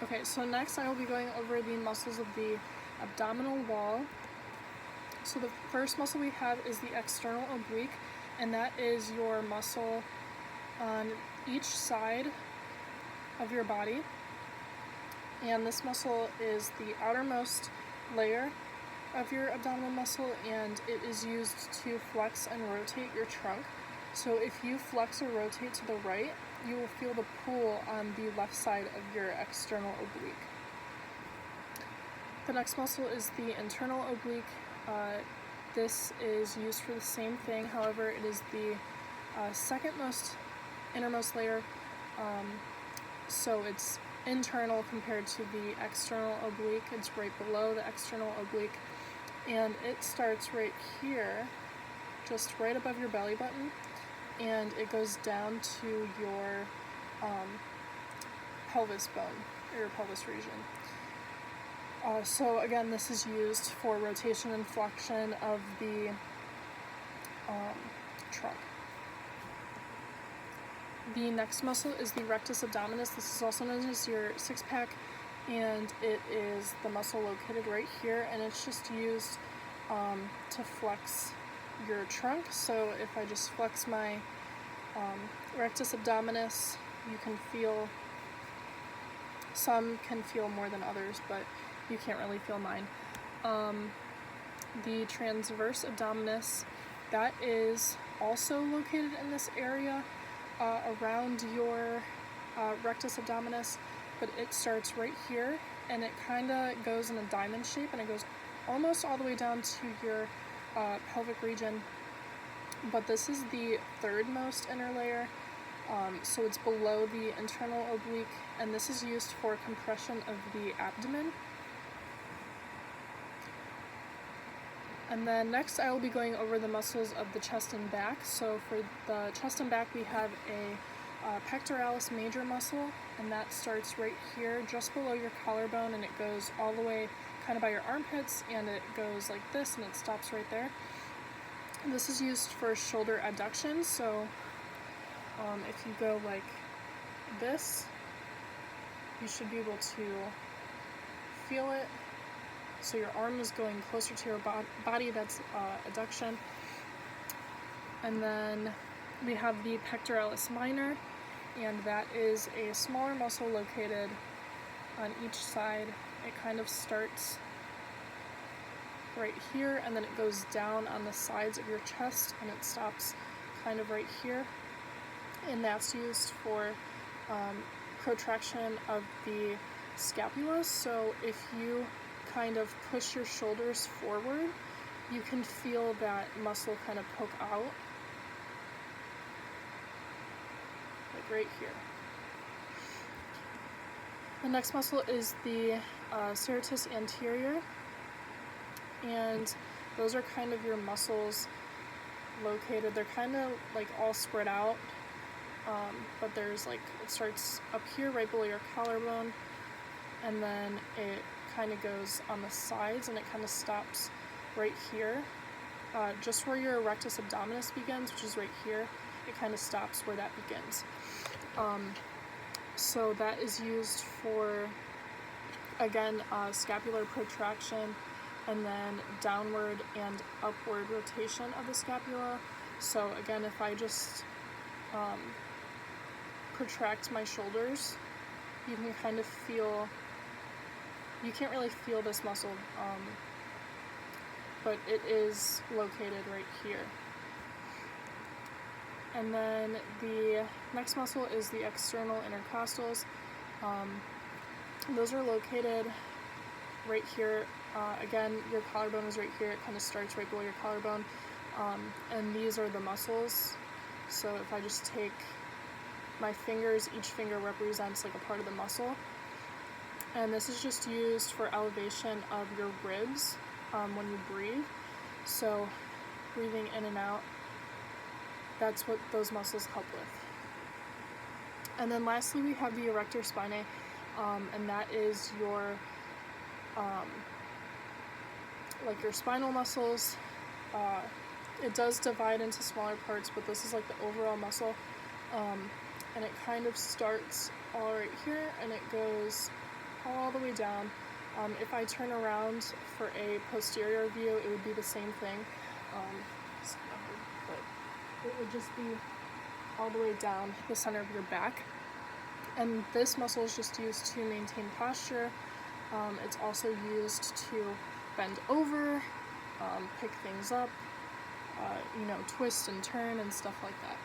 Okay, so next I will be going over the muscles of the abdominal wall. So the first muscle we have is the external oblique, and that is your muscle on each side of your body. And this muscle is the outermost layer of your abdominal muscle, and it is used to flex and rotate your trunk. So if you flex or rotate to the right, you will feel the pull on the left side of your external oblique. The next muscle is the internal oblique. This is used for the same thing, however, it is the innermost layer, so it's internal compared to the external oblique. It's right below the external oblique, and it starts right here, just right above your belly button, and it goes down to your pelvis bone, or your pelvis region. So again, this is used for rotation and flexion of the trunk. The next muscle is the rectus abdominis. This is also known as your six-pack, and it is the muscle located right here, and it's just used to flex your trunk. So if I just flex my rectus abdominis, you can feel, some can feel more than others, but you can't really feel mine. The transverse abdominis, that is also located in this area around your rectus abdominis, but it starts right here, and it kind of goes in a diamond shape, and it goes almost all the way down to your pelvic region, but this is the third most inner layer, so it's below the internal oblique, and this is used for compression of the abdomen. And then next I will be going over the muscles of the chest and back. So for the chest and back, we have a pectoralis major muscle, and that starts right here just below your collarbone, and it goes all the way kind of by your armpits, and it goes like this, and it stops right there. And this is used for shoulder adduction. So if you go like this, you should be able to feel it. So your arm is going closer to your body, that's adduction. And then we have the pectoralis minor, and that is a smaller muscle located on each side. It kind of starts right here, and then it goes down on the sides of your chest, and it stops kind of right here. And that's used for protraction of the scapula. So if you kind of push your shoulders forward, you can feel that muscle kind of poke out, like right here. The next muscle is the serratus anterior, and those are kind of your muscles located. They're kind of like all spread out, but there's like, it starts up here right below your collarbone, and then it kind of goes on the sides, and it kind of stops right here, just where your rectus abdominis begins, which is right here. It kind of stops where that begins. So that is used for, again, scapular protraction, and then downward and upward rotation of the scapula. So again, if I just protract my shoulders, you can kind of feel, you can't really feel this muscle, but it is located right here. And then the next muscle is the external intercostals. Those are located right here. Again, your collarbone is right here. It kind of starts right below your collarbone. And these are the muscles. So if I just take my fingers, each finger represents like a part of the muscle. And this is just used for elevation of your ribs when you breathe. So breathing in and out, that's what those muscles help with. And then lastly, we have the erector spinae, and that is your like your spinal muscles. It does divide into smaller parts, but this is like the overall muscle, and it kind of starts all right here, and it goes all the way down. If I turn around for a posterior view, it would be the same thing, but it would just be all the way down the center of your back. And this muscle is just used to maintain posture. It's also used to bend over, pick things up, twist and turn and stuff like that.